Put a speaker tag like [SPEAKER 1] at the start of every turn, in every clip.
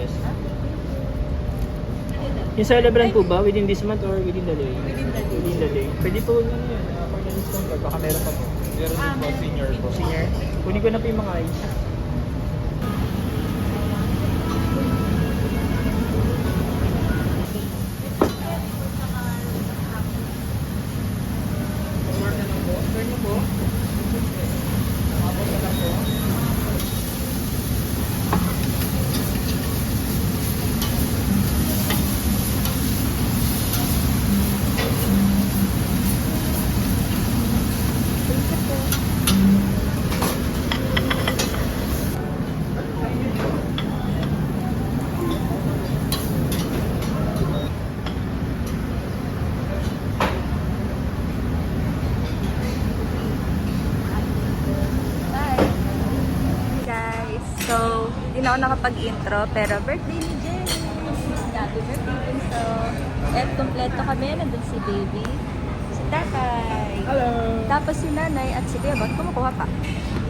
[SPEAKER 1] Yes. Yung celebrant po ba? Within this month or within the day? Within the day. Pwede po yun yun. Pag na-discount ka, baka meron pa po.
[SPEAKER 2] Meron din po senior po.
[SPEAKER 1] Senior. Kunin ko na po yung mga ice.
[SPEAKER 3] So, hindi na ako nakapag-intro, pero birthday ni Jen. Happy birthday. So, kompleto kami. Nandun si baby, si tatay.
[SPEAKER 1] Hello!
[SPEAKER 3] Tapos si nanay at si Bebot kumukuha pa.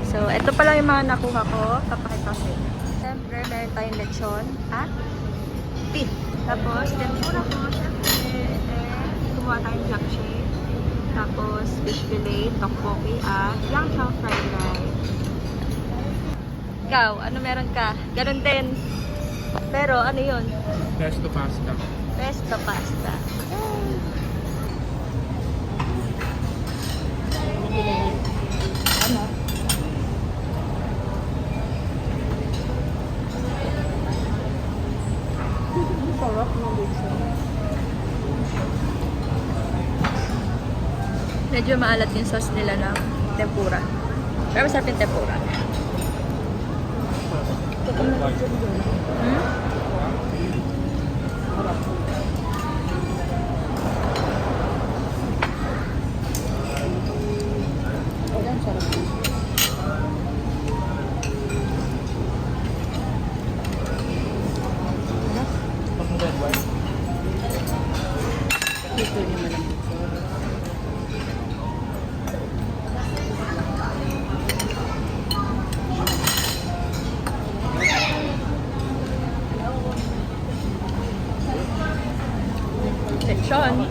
[SPEAKER 3] So, ito pa lang yung mga nakuha ko. Papakita ko sa inyo. Siyempre, meron tayong lechon at beef. Tapos, tempura ko. Siyempre, kumuha tayong japchae. Tapos, fish fillet, tteokbokki at langshao fried rice. Ikaw, ano meron ka? Ganon din. Pero ano yun?
[SPEAKER 2] Pesto pasta.
[SPEAKER 3] Pesto pasta. Ano? Sarap ng lechon. Medyo maalat yung sauce nila ng tempura. Pero masarap yung tempura. Lechon.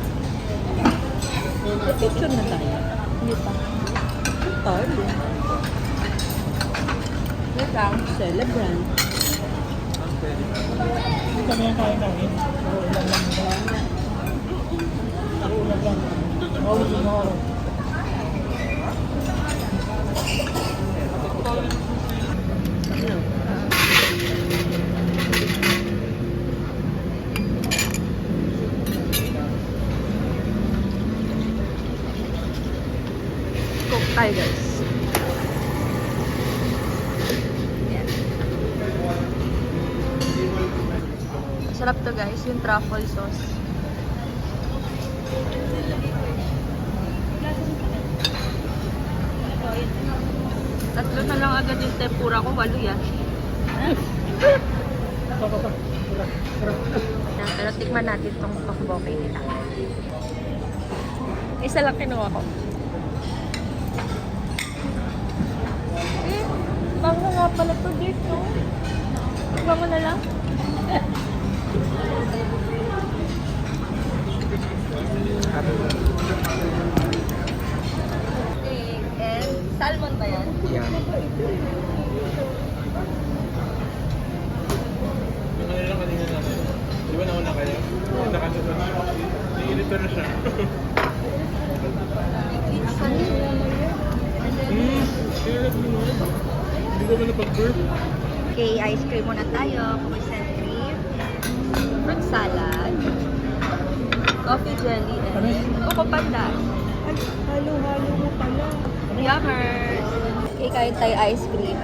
[SPEAKER 3] Lechon na tayo. Hindi pa. Tayo. Wait lang. Celebrant.
[SPEAKER 1] Hindi kami yung kain namin. Ulam lang. Ulam lang. Mawag yung mawag.
[SPEAKER 3] Cook tayo guys. Yan. Sarap to guys, yung truffle sauce. Tatlo na lang agad yung tempura ko, 8 yan. Pero tikman natin itong tteokbokki nila. Isa lang kinuha ko. Bango nga pala to dito. Bango na lang. And salmon ba yan?
[SPEAKER 1] Yeah.
[SPEAKER 2] Yung kanila kanina namin. Di ba nauna kayo? Nakasunod na. Nilito na siya. Hindi ko ba napag-burp?
[SPEAKER 3] Okay, ice cream muna tayo. Cookies cream. Fruit salad. Coffee jelly and Coco Pandan.
[SPEAKER 1] Ay, halo-halo mo pala.
[SPEAKER 3] Yummers! Okay, kain tayo ice cream.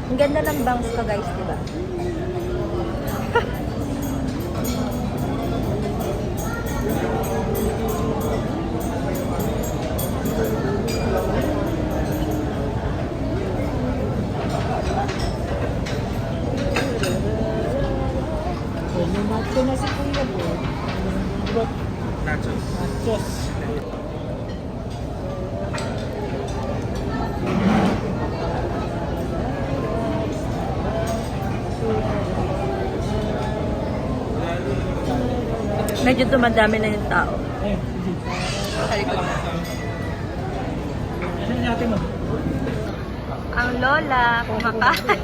[SPEAKER 3] Ang ganda ng bangs ko guys, diba?
[SPEAKER 1] Nacho na si Kuya po.
[SPEAKER 2] Nachos.
[SPEAKER 1] Nachos.
[SPEAKER 3] Medyo dumadami na yung tao.
[SPEAKER 1] Ayun, sige.
[SPEAKER 3] Sa likod na.
[SPEAKER 1] Ano yung ate mo?
[SPEAKER 3] Ang lola, kumakain.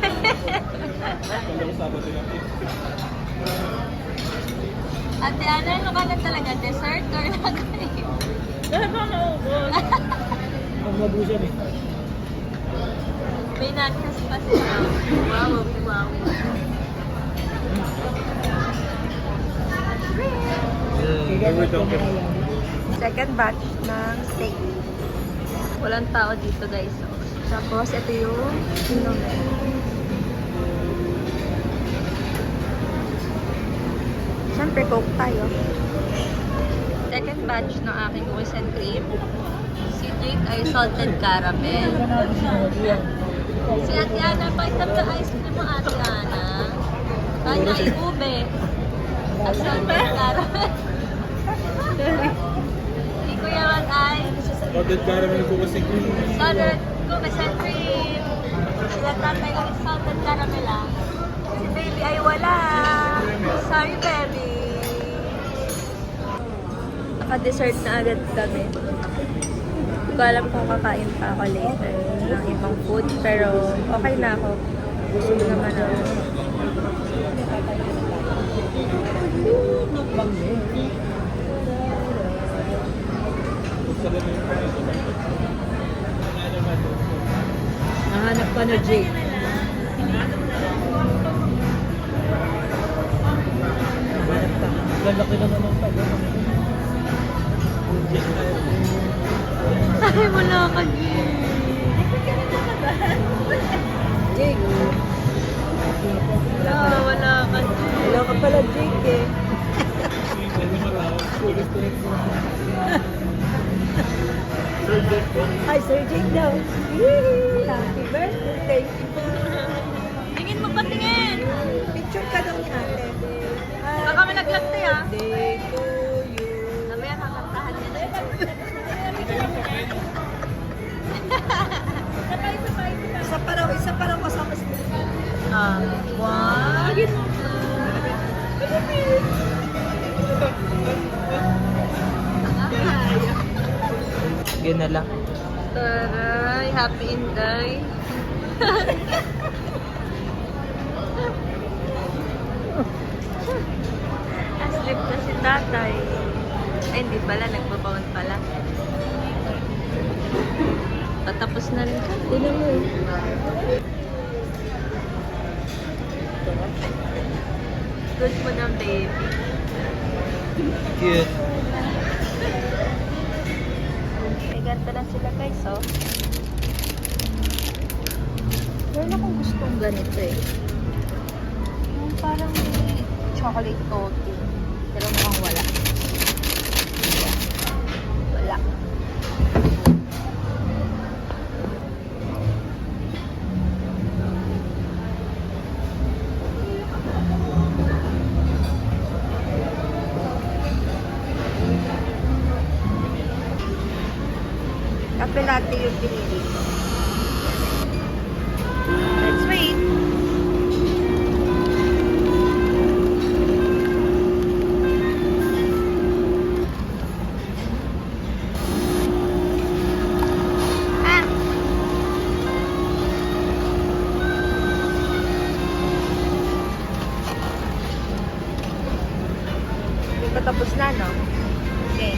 [SPEAKER 3] Ate Ana, ano ka na talaga? Dessert or nakain?
[SPEAKER 1] Dahil ba naubos? Ang mabusan eh.
[SPEAKER 3] May nachos pa sila. Wow, wow. Second batch ng steak. Walang tao dito guys. Tapos ito yung inumin. Siyempre coke tayo. Second batch ng aking cookies and cream. Si Jake ay salted caramel. Si Ate Ana, pakitap na ice cream mo Ate Ana. Kanya ay ube. At salted caramel. Si Kuya Wan ay
[SPEAKER 2] Salted caramel ko kasi
[SPEAKER 3] salted cookies and cream. Sila tatay ay salted caramel ah. Si baby ay wala. Sorry baby. Naka-dessert na agad kami. Hindi ko alam kung kakain pa ako later ng ibang food. Pero okay na ako. Busog naman ako.
[SPEAKER 1] Nahanap ka na, Jake. Nahanap ka. Lalaki naman ang tayo.
[SPEAKER 3] Ay, wala ka, Jake. Wala ka.
[SPEAKER 1] Wala ka pala, Jake eh. Hi, Sir Jake daw. Yee! Happy birthday.
[SPEAKER 3] Tingin mo pa, tingin.
[SPEAKER 1] Picture ka daw ni ate.
[SPEAKER 3] Baka malaglag tayo ah.
[SPEAKER 1] Birthday to you.
[SPEAKER 3] Mamaya kakantahan niya na.
[SPEAKER 1] Isa pa raw kasama si
[SPEAKER 3] Wow.
[SPEAKER 1] Yun na lang.
[SPEAKER 3] Taray, happy Inday. Asleep na si tatay. Ay, hindi pala. Nagbabaon pala. Patapos na rin.
[SPEAKER 1] Tinan mo eh.
[SPEAKER 3] Good mo ng baby.
[SPEAKER 1] Cute.
[SPEAKER 3] May ganda na sila guys, oh. Meron akong gustong ganito eh. Yung parang may chocolate coating. Pero mukhang wala. Wala. Kape latte yung pinili ko. Let's wait. Ah! Hindi pa tapos na, no? Okay.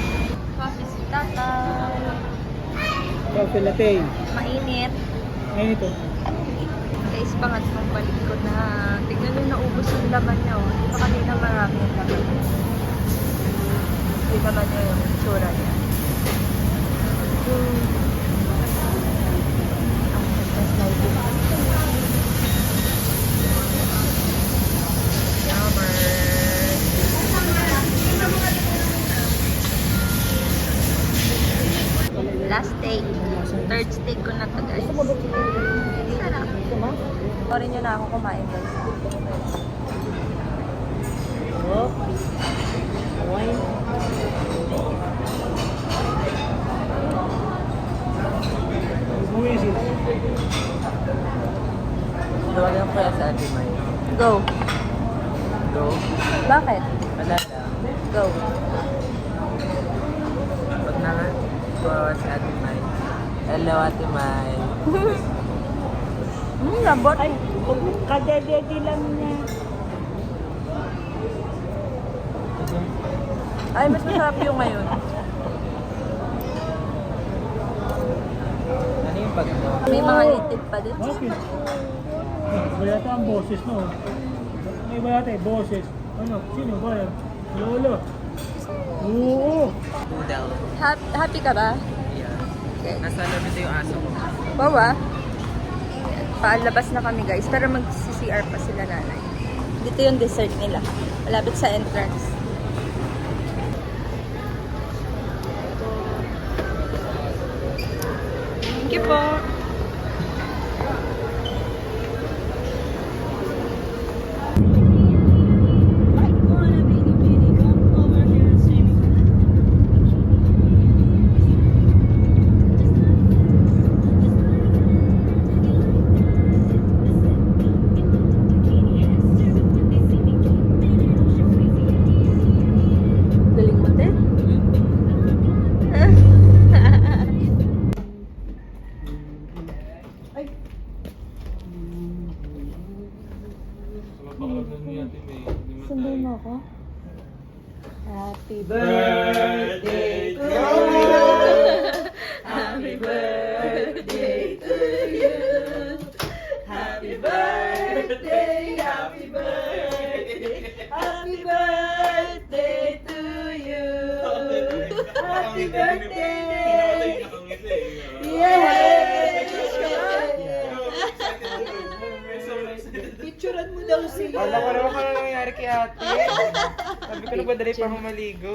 [SPEAKER 3] Coffee si tatay.
[SPEAKER 1] Coffee latte.
[SPEAKER 3] Mainit.
[SPEAKER 1] Ngayon ito.
[SPEAKER 3] Guys, pangatlong balik ko na. Tignan nyo, naubos yung laman niya. Oh. Di ba kanina marami yung laman niya? Tignan nyo yung tsura niya. Last steak. Third steak ko na to guys. Sarap. Orin nyo na ako kumain guys.
[SPEAKER 1] Oh. Wine. Tawagan ko kaya sa Ate May.
[SPEAKER 3] Go.
[SPEAKER 1] Go.
[SPEAKER 3] Bakit?
[SPEAKER 1] Wala lang.
[SPEAKER 3] Go.
[SPEAKER 4] Pag na nga. Po, si Ate Mai. Hello, Ate Mai.
[SPEAKER 3] Labot.
[SPEAKER 5] Ay, kadedede lang niya.
[SPEAKER 3] Ay, mas masarap yung ngayon.
[SPEAKER 4] Ano yung pag
[SPEAKER 3] May mga litid pa din.
[SPEAKER 5] Bakit? Iba yata ang boses, no? May iba yata yung boses. Ano? Sino ba yan? Lolo. Oo.
[SPEAKER 4] Poodle?
[SPEAKER 3] Happy ka ba?
[SPEAKER 4] Yeah.
[SPEAKER 3] Okay.
[SPEAKER 4] Nasa labit yung aso ko.
[SPEAKER 3] Bawa. Paalabas na kami guys. Pero mag-CCR pa sila nanay. Dito yung dessert nila. Malapit sa entrance. Thank you po. Galing mo, te.
[SPEAKER 5] Sunday mo ako?
[SPEAKER 3] Happy
[SPEAKER 4] Birthday to
[SPEAKER 3] Happy birthday to you. Happy birthday, happy birthday, happy birthday to you. Happy birthday.
[SPEAKER 5] Picturean mo daw siya.
[SPEAKER 4] Alam ko naman kung ano nangyari kay ate. Sabi ko na ba dali pa ako maligo?